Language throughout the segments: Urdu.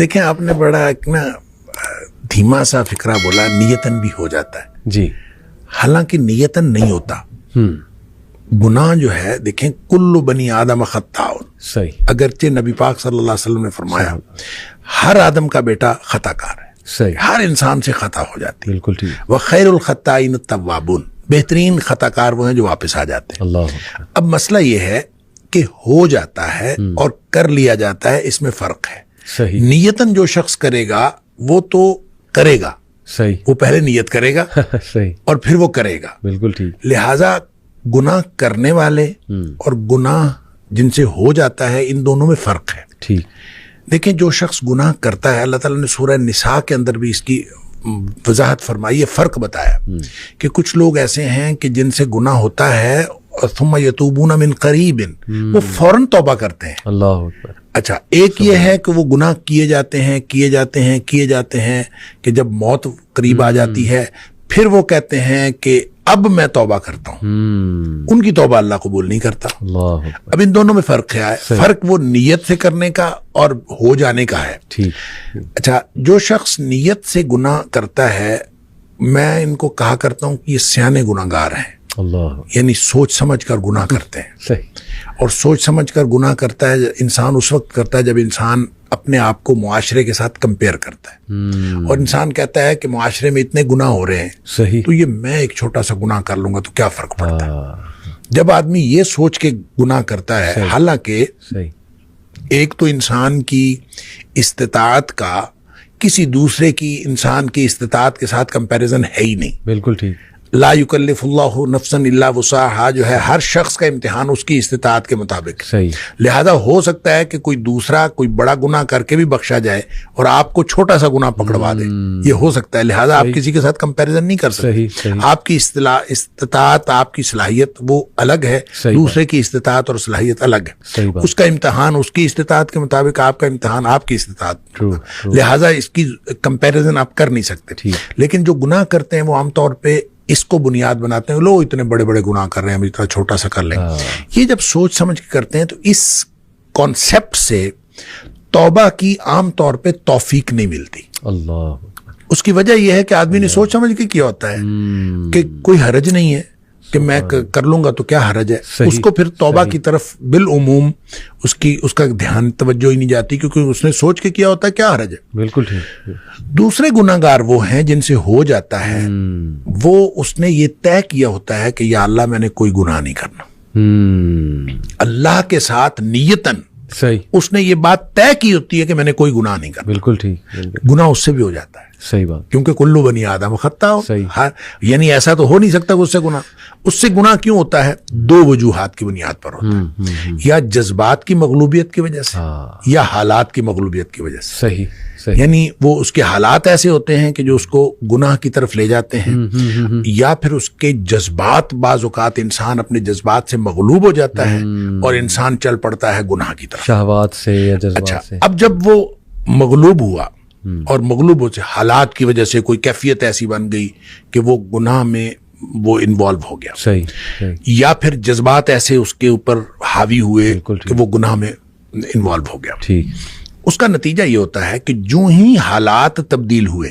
دیکھیں آپ نے بڑا ایک نا دھیما سا فکرہ بولا، نیتن بھی ہو جاتا ہے جی، حالانکہ نیتن نہیں ہوتا. گناہ جو ہے دیکھیں کل بنی آدم خطاء، صحیح، اگرچہ نبی پاک صلی اللہ علیہ وسلم نے فرمایا ہر آدم کا بیٹا خطا کار ہے، صحیح، ہر انسان سے خطا ہو جاتی ہے. بالکل ٹھیک. وخیر الخطائین التوابون، بہترین خطا کار وہ ہیں جو واپس آ جاتے ہیں. اللہ اکبر. اب مسئلہ یہ ہے کہ ہو جاتا ہے اور کر لیا جاتا ہے، اس میں فرق ہے. صحیح، نیتن جو شخص کرے گا وہ تو کرے گا، صحیح، وہ پہلے نیت کرے گا صحیح، اور پھر وہ کرے گا. بالکل ٹھیک. لہذا گناہ کرنے والے اور گناہ جن سے ہو جاتا ہے ان دونوں میں فرق ہے. ٹھیک. دیکھیں جو شخص گناہ کرتا ہے، اللہ تعالیٰ نے سورہ نساء کے اندر بھی اس کی وضاحت فرمائی ہے، فرق بتایا کہ کچھ لوگ ایسے ہیں کہ جن سے گناہ ہوتا ہے ثم یتوبون من قریب، وہ فوراً توبہ کرتے ہیں. اللہ اکبر. اچھا، ایک یہ ہے کہ وہ گناہ کیے جاتے ہیں کہ جب موت قریب آ جاتی ہے پھر وہ کہتے ہیں کہ اب میں توبہ کرتا ہوں، ان کی توبہ اللہ قبول نہیں کرتا. اللہ اکبر. اب ان دونوں میں فرق ہے. فرق وہ نیت سے کرنے کا اور ہو جانے کا ہے. ٹھیک. اچھا، جو شخص نیت سے گناہ کرتا ہے میں ان کو کہا کرتا ہوں کہ یہ سیانے گناہ گار ہیں، اللہ، یعنی سوچ سمجھ کر گناہ کرتے ہیں. صحیح. اور سوچ سمجھ کر گناہ کرتا ہے انسان اس وقت کرتا ہے جب انسان اپنے آپ کو معاشرے کے ساتھ کمپیئر کرتا ہے اور انسان کہتا ہے کہ معاشرے میں اتنے گناہ ہو رہے ہیں، صحیح، تو یہ میں ایک چھوٹا سا گناہ کر لوں گا تو کیا فرق پڑتا ہے. جب آدمی یہ سوچ کے گناہ کرتا ہے، حالانکہ صحیح، ایک تو انسان کی استطاعت کا کسی دوسرے کی انسان کی استطاعت کے ساتھ کمپیریزن ہے ہی نہیں. بالکل ٹھیک. لا یکلف اللہ نفسا الا وسعها جو ہے ہر شخص کا امتحان اس کی استطاعت کے مطابق. صحیح. لہذا ہو سکتا ہے کہ کوئی دوسرا کوئی بڑا گناہ کر کے بھی بخشا جائے اور آپ کو چھوٹا سا گناہ پکڑوا دے، یہ ہو سکتا ہے. لہذا آپ کسی کے ساتھ کمپیریزن نہیں کر سکتے. صحیح. آپ کی استطاعت، آپ کی صلاحیت وہ الگ ہے، دوسرے کی استطاعت اور صلاحیت الگ ہے. اس کا امتحان اس کی استطاعت کے مطابق، آپ کا امتحان آپ کی استطاعت. لہذا اس کی کمپیریزن آپ کر نہیں سکتے. لیکن جو گناہ کرتے ہیں وہ عام طور پہ اس کو بنیاد بناتے ہیں، لو اتنے بڑے بڑے گناہ کر رہے ہیں، ہم اتنا چھوٹا سا کر لیں. یہ جب سوچ سمجھ کے کرتے ہیں تو اس کانسیپٹ سے توبہ کی عام طور پہ توفیق نہیں ملتی. اللہ، اس کی وجہ یہ ہے کہ آدمی نے سوچ سمجھ کے کیا ہوتا ہے کہ کوئی حرج نہیں ہے کہ میں کر لوں گا تو کیا حرج ہے. اس کو پھر توبہ کی طرف بالعموم اس کا دھیان توجہ ہی نہیں جاتی، کیونکہ اس نے سوچ کے کیا ہوتا ہے کیا حرج ہے. بالکل ٹھیک. دوسرے گناہ گار وہ ہیں جن سے ہو جاتا ہے، وہ اس نے یہ طے کیا ہوتا ہے کہ یا اللہ میں نے کوئی گناہ نہیں کرنا. اللہ کے ساتھ نیتن صحیح، اس نے یہ بات طے کی ہوتی ہے کہ میں نے کوئی گناہ نہیں کرنا. بالکل ٹھیک. گناہ اس سے بھی ہو جاتا ہے. صحیح بات. کیونکہ کلو بنی آدم خطا ہو، صحیح. یعنی ایسا تو ہو نہیں سکتا کہ اس سے گناہ. اس سے گناہ کیوں ہوتا ہے؟ دو وجوہات کی بنیاد پر ہوتا ہے، یا جذبات کی مغلوبیت کی وجہ سے یا حالات کی مغلوبیت کی وجہ سے. صحیح. یعنی وہ اس کے حالات ایسے ہوتے ہیں کہ جو اس کو گناہ کی طرف لے جاتے ہیں، یا پھر اس کے جذبات، بعض اوقات انسان اپنے جذبات سے مغلوب ہو جاتا ہے اور انسان چل پڑتا ہے گناہ کی طرف، شہوات سے یا جذبات اچھا سے. اب جب وہ مغلوب ہوا اور مغلوب سے حالات کی وجہ سے کوئی کیفیت ایسی بن گئی کہ وہ گناہ میں وہ انوالو ہو گیا، صحیح، یا پھر جذبات ایسے اس کے اوپر حاوی ہوئے کہ وہ گناہ میں انوالو ہو گیا. ٹھیک. اس کا نتیجہ یہ ہوتا ہے کہ جو ہی حالات تبدیل ہوئے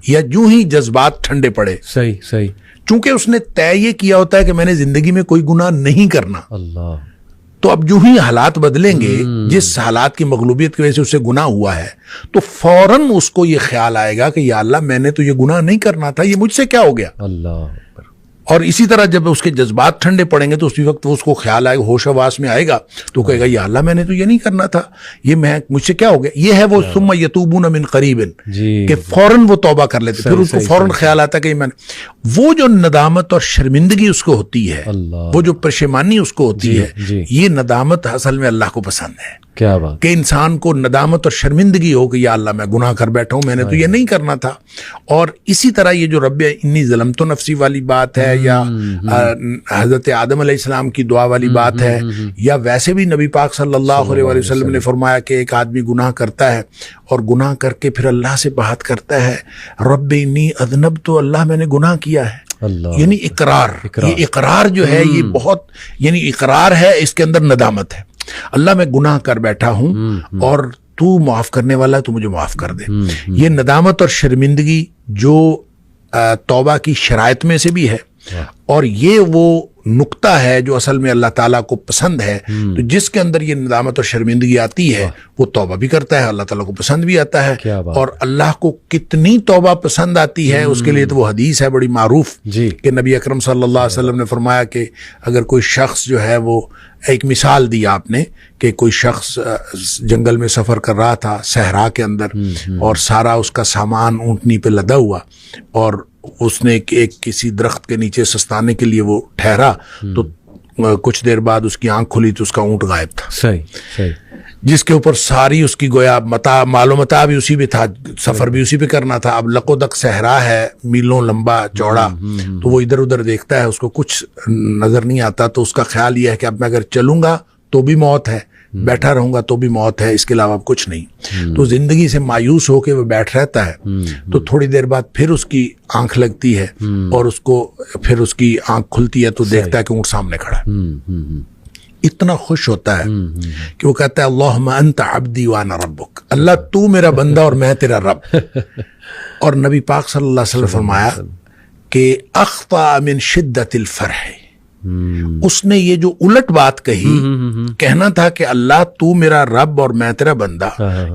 یا جو ہی جذبات ٹھنڈے پڑے، صحیح، چونکہ اس نے طے یہ کیا ہوتا ہے کہ میں نے زندگی میں کوئی گناہ نہیں کرنا، اللہ، تو اب جو ہی حالات بدلیں گے، جس حالات کی مغلوبیت کی وجہ سے اسے گناہ ہوا ہے، تو فوراً اس کو یہ خیال آئے گا کہ یا اللہ میں نے تو یہ گناہ نہیں کرنا تھا، یہ مجھ سے کیا ہو گیا. اللہ. اور اسی طرح جب اس کے جذبات ٹھنڈے پڑیں گے تو اسی وقت اس کو خیال آئے گا، ہوش حواس میں آئے گا، تو کہے گا یا اللہ میں نے تو یہ نہیں کرنا تھا، یہ مجھ سے کیا ہو گیا. یہ ہے وہ ثم یتوبون من قریب، کہ فوراً وہ توبہ کر لیتے. پھر اس کو فوراً خیال آتا کہ میں وہ جو ندامت اور شرمندگی اس کو ہوتی ہے، وہ جو پشیمانی اس کو ہوتی ہے، یہ ندامت اصل میں اللہ کو پسند ہے. کیا بات کہ انسان کو ندامت اور شرمندگی ہو کہ یا اللہ میں گناہ کر بیٹھا ہوں، میں نے تو یہ نہیں کرنا تھا. اور اسی طرح یہ جو رب انی ظلمت نفسی والی بات ہے، یا حضرت آدم علیہ السلام کی دعا والی بات ہے، یا ویسے بھی نبی پاک صلی اللہ علیہ وسلم نے فرمایا کہ ایک آدمی گناہ کرتا ہے اور گناہ کر کے پھر اللہ سے بات کرتا ہے، رب انی اذنبت، تو اللہ میں نے گناہ کیا ہے. یعنی اقرار. یہ اقرار جو ہے یہ بہت، یعنی اقرار ہے، اس کے اندر ندامت ہے. اللہ میں گناہ کر بیٹھا ہوں اور تو معاف کرنے والا ہے, تو مجھے معاف کر دے. یہ ندامت اور شرمندگی جو توبہ کی شرائط میں سے بھی ہے, اور یہ وہ نقطہ ہے جو اصل میں اللہ تعالیٰ کو پسند ہے. تو جس کے اندر یہ ندامت اور شرمندگی آتی ہے وہ توبہ بھی کرتا ہے, اللہ تعالیٰ کو پسند بھی آتا ہے. اور اللہ کو کتنی توبہ پسند آتی ہے اس کے لیے تو وہ حدیث ہے بڑی معروف کہ نبی اکرم صلی اللہ علیہ وسلم نے فرمایا کہ اگر کوئی شخص جو ہے وہ, ایک مثال دی آپ نے کہ کوئی شخص جنگل میں سفر کر رہا تھا صحرا کے اندر, اور سارا اس کا سامان اونٹنی پہ لدا ہوا, اور اس نے ایک کسی درخت کے نیچے سستانے کے لیے وہ ٹھہرا, تو کچھ دیر بعد اس کی آنکھ کھلی تو اس کا اونٹ غائب تھا. صحیح. جس کے اوپر ساری اس کی گویا مال و متاع بھی اسی پہ تھا, سفر بھی اسی پہ کرنا تھا. اب لق و دق صحرا ہے, میلوں لمبا چوڑا, تو وہ ادھر ادھر دیکھتا ہے, اس کو کچھ نظر نہیں آتا. تو اس کا خیال یہ ہے کہ اب میں اگر چلوں گا تو بھی موت ہے, بیٹھا رہوں گا تو بھی موت ہے, اس کے علاوہ کچھ نہیں. تو زندگی سے مایوس ہو کے وہ بیٹھ رہتا ہے. تو تھوڑی دیر بعد پھر اس کی آنکھ لگتی ہے, اور اس کو پھر اس کی آنکھ کھلتی ہے تو دیکھتا ہے کہ اونٹ سامنے کھڑا ہے. اتنا خوش ہوتا ہے کہ وہ کہتا ہے اللہم انت عبدی وانا ربک, اللہ تو میرا بندہ اور میں تیرا رب. اور نبی پاک صلی اللہ علیہ وسلم فرمایا کہ اخطا من شدت الفرح, اس نے یہ جو الٹ بات کہی, کہنا تھا کہ اللہ تو میرا رب اور میں تیرا بندہ,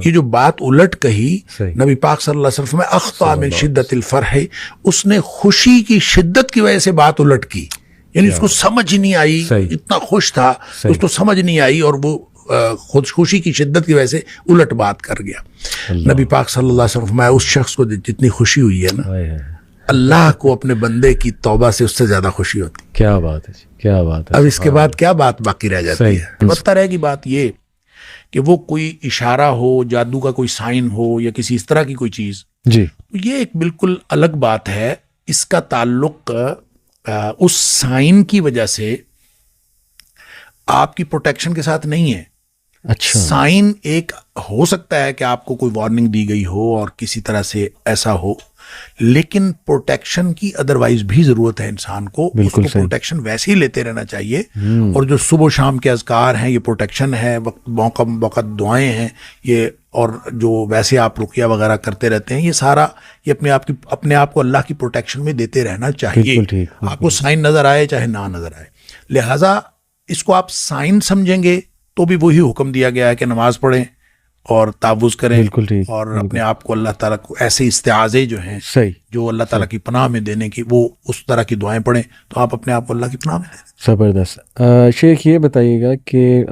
یہ جو بات الٹ کہی نبی پاک صلی اللہ علیہ وسلم میں اخطا من شدت الفرح, اس نے خوشی کی شدت کی وجہ سے بات الٹ کی. یعنی اس کو سمجھ ہی نہیں آئی, اتنا خوش تھا اس کو سمجھ نہیں آئی, اور وہ خوشی کی شدت کی وجہ سے الٹ بات کر گیا. نبی پاک صلی اللہ علیہ وسلم فرمایا اس شخص کو جتنی خوشی ہوئی ہے نا, اللہ کو اپنے بندے کی توبہ سے اس سے زیادہ خوشی ہوتی. کیا بات ہے, کیا بات ہے. اب اس کے بعد کیا بات باقی رہ جاتی ہے؟ بتا رہے گی بات یہ کہ وہ کوئی اشارہ ہو, جادو کا کوئی سائن ہو, یا کسی اس طرح کی کوئی چیز, جی یہ ایک بالکل الگ بات ہے. اس کا تعلق اس سائن کی وجہ سے آپ کی پروٹیکشن کے ساتھ نہیں ہے. اچھا, سائن ایک ہو سکتا ہے کہ آپ کو کوئی وارننگ دی گئی ہو اور کسی طرح سے ایسا ہو, لیکن پروٹیکشن کی ادروائز بھی ضرورت ہے انسان کو. اس کو پروٹیکشن ویسے ہی لیتے رہنا چاہیے. اور جو صبح و شام کے اذکار ہیں یہ پروٹیکشن ہے, وقت دعائیں ہیں یہ, اور جو ویسے آپ رقیہ وغیرہ کرتے رہتے ہیں, یہ سارا یہ اپنے آپ کو اللہ کی پروٹیکشن میں دیتے رہنا چاہیے. آپ کو سائن نظر آئے چاہے نہ نظر آئے. لہٰذا اس کو آپ سائن سمجھیں گے تو بھی وہی حکم دیا گیا ہے کہ نماز پڑھیں اور تعوذ کریں, اور اپنے آپ کو اللہ تعالیٰ کو ایسے استعاذے جو ہیں جو اللہ تعالیٰ کی پناہ میں دینے کی, وہ اس طرح کی دعائیں پڑھیں تو آپ اپنے آپ کو اللہ کی پناہ میں دیں. زبردست. شیخ یہ بتائیے گا کہ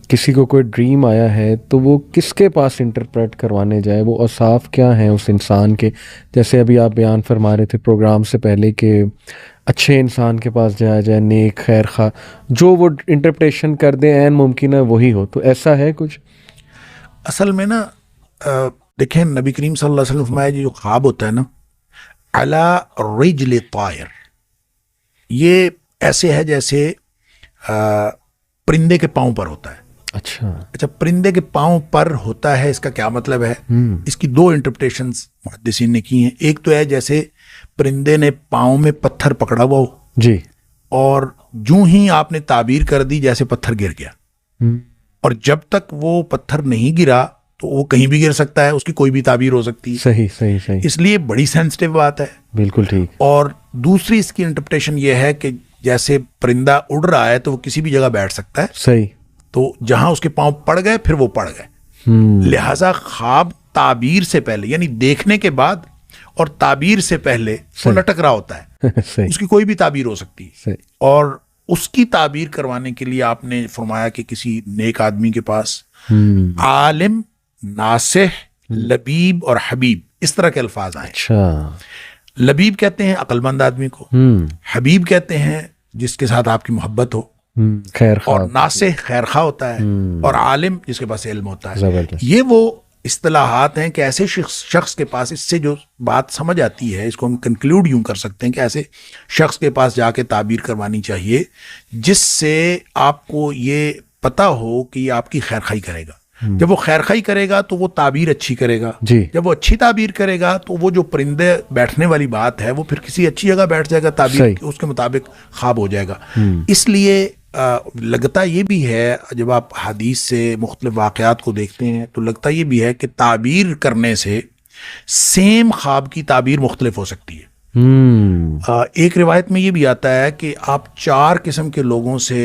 کسی کو کوئی ڈریم آیا ہے تو وہ کس کے پاس انٹرپریٹ کروانے جائے, وہ اوصاف کیا ہیں اس انسان کے؟ جیسے ابھی آپ بیان فرما رہے تھے پروگرام سے پہلے کہ اچھے انسان کے پاس جایا جائے, نیک خیر خواہ, جو وہ انٹرپریٹیشن کر دیں عین ممکن ہے وہی ہو, تو ایسا ہے کچھ؟ اصل میں نا دیکھیں نبی کریم صلی اللہ علیہ وسلم فرمایا جو خواب ہوتا ہے نا, علی رجل طائر, یہ ایسے ہے جیسے پرندے کے پاؤں پر ہوتا ہے. اچھا, پرندے کے پاؤں پر ہوتا ہے, اس کا کیا مطلب ہے؟ اس کی دو انٹرپریٹیشنز محدثین نے کی ہیں. ایک تو ہے جیسے پرندے نے پاؤں میں پتھر پکڑا ہوا ہو, جی, اور جوں ہی آپ نے تعبیر کر دی جیسے پتھر گر گیا, اور جب تک وہ پتھر نہیں گرا تو وہ کہیں بھی گر سکتا ہے, اس کی کوئی بھی تعبیر ہو سکتی ہے. صحیح. اس لیے بڑی سینسٹیو بات ہے. بالکل ٹھیک. اور دوسری اس کی انٹرپریٹیشن یہ ہے کہ جیسے پرندہ اڑ رہا ہے تو وہ کسی بھی جگہ بیٹھ سکتا ہے. صحیح. تو جہاں اس کے پاؤں پڑ گئے پھر وہ پڑ گئے. لہٰذا خواب تعبیر سے پہلے, یعنی دیکھنے کے بعد اور تعبیر سے پہلے وہ لٹک رہا ہوتا ہے. اس کی کوئی بھی تعبیر ہو سکتی ہے. اور اس کی تعبیر کروانے کے لیے آپ نے فرمایا کہ کسی نیک آدمی کے پاس عالم, ناصح, لبیب اور حبیب, اس طرح کے الفاظ آئے. اچھا, لبیب کہتے ہیں عقل مند آدمی کو, حبیب کہتے ہیں جس کے ساتھ آپ کی محبت ہو, اور ناصح خیر خواہ ہوتا ہے, اور عالم جس کے پاس علم ہوتا ہے. یہ وہ اصطلاحات ہیں کہ ایسے شخص کے پاس, اس سے جو بات سمجھ آتی ہے اس کو ہم کنکلوڈ یوں کر سکتے ہیں کہ ایسے شخص کے پاس جا کے تعبیر کروانی چاہیے جس سے آپ کو یہ پتا ہو کہ یہ آپ کی خیر خواہی کرے گا. جب وہ خیر خواہی کرے گا تو وہ تعبیر اچھی کرے گا. جب وہ اچھی تعبیر کرے گا تو وہ جو پرندے بیٹھنے والی بات ہے وہ پھر کسی اچھی جگہ بیٹھ جائے گا, تعبیر اس کے مطابق خواب ہو جائے گا. اس لیے لگتا یہ بھی ہے جب آپ حدیث سے مختلف واقعات کو دیکھتے ہیں تو لگتا یہ بھی ہے کہ تعبیر کرنے سے سیم خواب کی تعبیر مختلف ہو سکتی ہے۔ ایک روایت میں یہ بھی آتا ہے کہ آپ 4 قسم کے لوگوں سے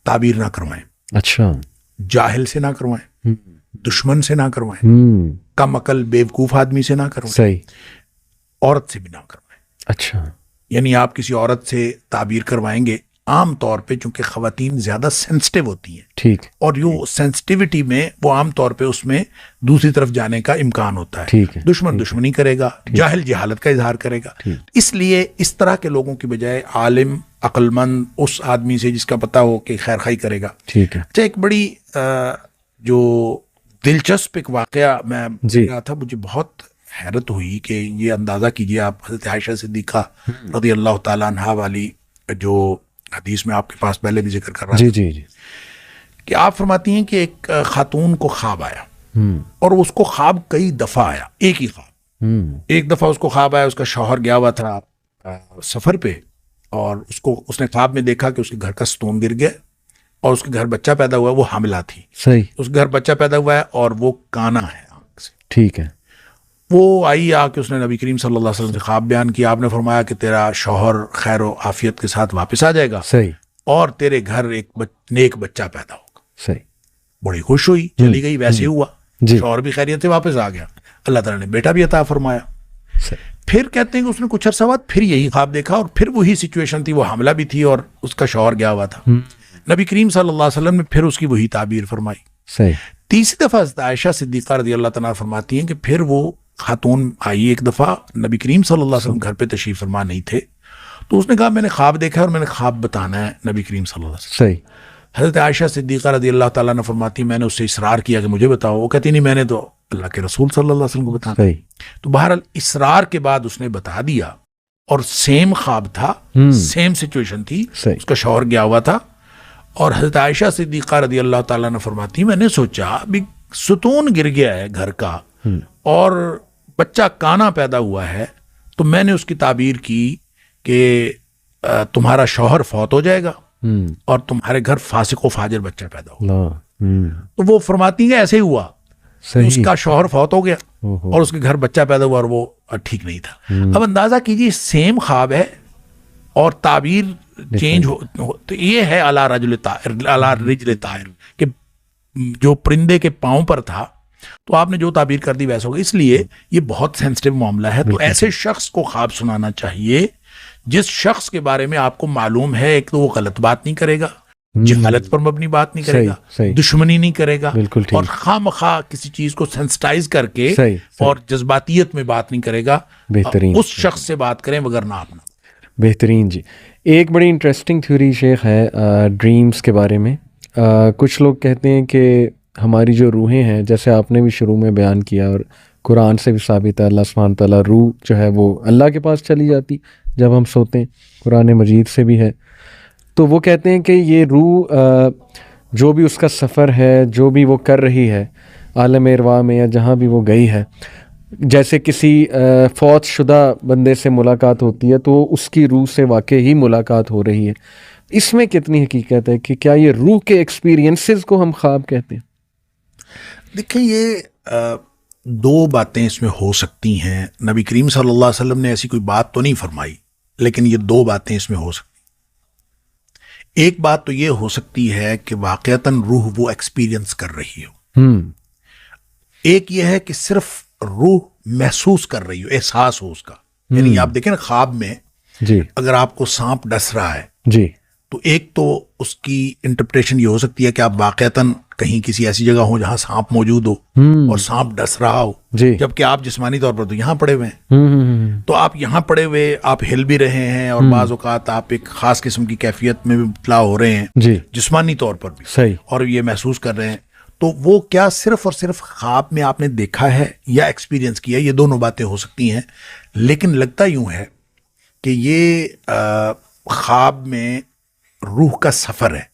تعبیر نہ کروائیں۔ اچھا، جاہل سے نہ کروائیں، دشمن سے نہ کروائیں، کم عقل بیوقوف آدمی سے نہ کروائیں، صحیح، عورت سے بھی نہ کروائیں۔ اچھا، یعنی آپ کسی عورت سے تعبیر کروائیں گے، عام طور پہ چونکہ خواتین زیادہ سینسٹیو ہوتی ہیں، ٹھیک، اور جو سینسٹیوٹی میں وہ عام طور پہ اس میں دوسری طرف جانے کا امکان ہوتا ہے۔ ٹھیک ہے، دشمن دشمنی کرے گا، جاہل جہالت کا اظہار کرے گا۔ اس لیے اس طرح کے لوگوں کی بجائے عالم عقل مند اس آدمی سے جس کا پتہ ہو کہ خیر خائی کرے گا۔ ٹھیک ہے، اچھا، ایک بڑی جو دلچسپ ایک واقعہ میں جی رہا تھا، مجھے بہت حیرت ہوئی کہ یہ اندازہ کیجئے آپ حضرت عائشہ صدیقہ رضی اللہ تعالیٰ عنہا والی جو حدیث میں آپ کے پاس پہلے بھی ذکر کر رہا جی تھا جی جی، کہ آپ فرماتی ہیں کہ ایک خاتون کو خواب آیا، اور اس کو خواب کئی دفعہ آیا، ایک ہی خواب۔ ایک دفعہ اس کو خواب آیا، اس کا شوہر گیا ہوا تھا سفر پہ، اور اس نے خواب میں دیکھا کہ اس کے گھر کا ستون گر گیا اور اس کے گھر بچہ پیدا ہوا، وہ حاملہ تھی، صحیح، اس کے گھر بچہ پیدا ہوا ہے اور وہ کانا ہے آنکھ سے۔ ٹھیک ہے، وہ آئی آ کے اس نے نبی کریم صلی اللہ علیہ وسلم سے خواب بیان کیا۔ آپ نے فرمایا کہ تیرا شوہر خیر و عافیت کے ساتھ واپس آ جائے گا صحیح، اور تیرے گھر ایک نیک بچہ پیدا ہوگا۔ صحیح، بڑی خوش ہوئی، چلی گئی، ویسے ہی ہوا، جی، شوہر بھی خیریت سے واپس آ گیا، اللہ تعالیٰ نے بیٹا بھی عطا فرمایا۔ صحیح، پھر کہتے ہیں کہ اس نے کچھ عرصہ بعد پھر یہی خواب دیکھا، اور پھر وہی سچویشن تھی، وہ حاملہ بھی تھی اور اس کا شوہر گیا ہوا تھا۔ نبی کریم صلی اللہ علیہ وسلم نے پھر اس کی وہی تعبیر فرمائی۔ صحیح، تیسری دفعہ حضرت عائشہ صدیقہ رضی اللہ تعالیٰ فرماتی ہیں کہ پھر وہ خاتون آئی ایک دفعہ، نبی کریم صلی اللہ علیہ وسلم گھر پہ تشریف فرما نہیں تھے، تو اس نے کہا میں نے خواب دیکھا ہے اور میں نے خواب بتانا ہے نبی کریم صلی اللہ علیہ وسلم۔ صحیح، حضرت عائشہ صدیقہ رضی اللہ تعالیٰ نے فرماتی میں نے اس سے اصرار کیا کہ مجھے بتاؤ، وہ کہتی نہیں، میں نے تو اللہ کے رسول صلی اللہ علیہ وسلم کو بتانا۔ صحیح، تو بہرحال اصرار کے بعد اس نے بتا دیا، اور سیم خواب تھا، سیم سچویشن تھی، صحیح، اس کا شوہر گیا ہوا تھا، اور حضرت عائشہ صدیقہ رضی اللہ تعالیٰ نے فرماتی میں نے سوچا ابھی ستون گر گیا ہے گھر کا اور بچہ کانا پیدا ہوا ہے، تو میں نے اس کی تعبیر کی کہ تمہارا شوہر فوت ہو جائے گا اور تمہارے گھر فاسق و فاجر بچہ پیدا ہوگا۔ اللہ، تو وہ فرماتی ہیں ایسے ہی ہوا، اس صحیح، کا شوہر فوت ہو گیا اور اس کے گھر بچہ پیدا ہوا اور وہ ٹھیک نہیں تھا۔ اب اندازہ کیجیے سیم خواب ہے اور تعبیر چینج ہو، تو یہ ہے علی رجل طائر، علی رجل طائر، کہ جو پرندے کے پاؤں پر تھا تو آپ نے جو تعبیر کر دی ویسا ہوگا۔ اس لیے یہ بہت سینسٹیو معاملہ ہے، تو ایسے شخص کو خواب سنانا چاہیے جس شخص کے بارے میں آپ کو معلوم ہے ایک تو وہ غلط بات نہیں کرے گا، جہالت پر مبنی بات نہیں کرے گا، صحیح، دشمنی نہیں کرے گا، بالکل ٹھیک، اور خواہ مخواہ کسی چیز کو سینسٹائز کر کے صحیح، اور جذباتیت میں بات نہیں کرے گا، بہترین، اس شخص سے بات کریں وگرنہ آپ نہ۔ بہترین جی۔ ایک بڑی انٹرسٹنگ تھیوری شیخ ہے ڈریمز کے بارے میں۔ کچھ لوگ کہتے ہیں کہ ہماری جو روحیں ہیں، جیسے آپ نے بھی شروع میں بیان کیا اور قرآن سے بھی ثابت ہے، اللہ سبحانہ تعالیٰ روح جو ہے وہ اللہ کے پاس چلی جاتی جب ہم سوتے ہیں، قرآن مجید سے بھی ہے۔ تو وہ کہتے ہیں کہ یہ روح جو بھی اس کا سفر ہے، جو بھی وہ کر رہی ہے عالم ارواح میں یا جہاں بھی وہ گئی ہے، جیسے کسی فوت شدہ بندے سے ملاقات ہوتی ہے تو اس کی روح سے واقعی ہی ملاقات ہو رہی ہے۔ اس میں کتنی حقیقت ہے کہ کیا یہ روح کے ایکسپیرینسز کو ہم خواب کہتے ہیں؟ دیکھیں، یہ 2 باتیں اس میں ہو سکتی ہیں۔ نبی کریم صلی اللہ علیہ وسلم نے ایسی کوئی بات تو نہیں فرمائی، لیکن یہ 2 باتیں اس میں ہو سکتی ہیں۔ ایک بات تو یہ ہو سکتی ہے کہ واقعتاً روح وہ ایکسپیرینس کر رہی ہو، ایک یہ ہے کہ صرف روح محسوس کر رہی ہو، احساس ہو اس کا۔ یعنی آپ دیکھیں نا، خواب میں جی اگر آپ کو سانپ ڈس رہا ہے جی تو ایک تو اس کی انٹرپریشن یہ ہو سکتی ہے کہ آپ واقعتاً کہیں کسی ایسی جگہ ہو جہاں سانپ موجود ہو اور سانپ ڈس رہا ہو، جی، جبکہ آپ جسمانی طور پر تو یہاں پڑے ہوئے ہیں، تو آپ یہاں پڑے ہوئے آپ ہل بھی رہے ہیں اور بعض اوقات آپ ایک خاص قسم کی کیفیت میں بھی مبتلا ہو رہے ہیں جی، جسمانی طور پر بھی، صحیح، اور یہ محسوس کر رہے ہیں، تو وہ کیا صرف اور صرف خواب میں آپ نے دیکھا ہے یا ایکسپیرینس کیا؟ یہ دونوں باتیں ہو سکتی ہیں، لیکن لگتا یوں ہے کہ یہ خواب میں روح کا سفر ہے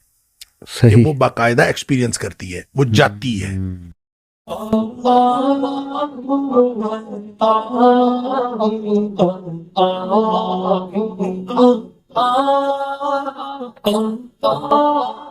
کہ صحیح، وہ باقاعدہ ایکسپیرینس کرتی ہے، وہ جاتی ہے۔ ah, ah, ah, ah.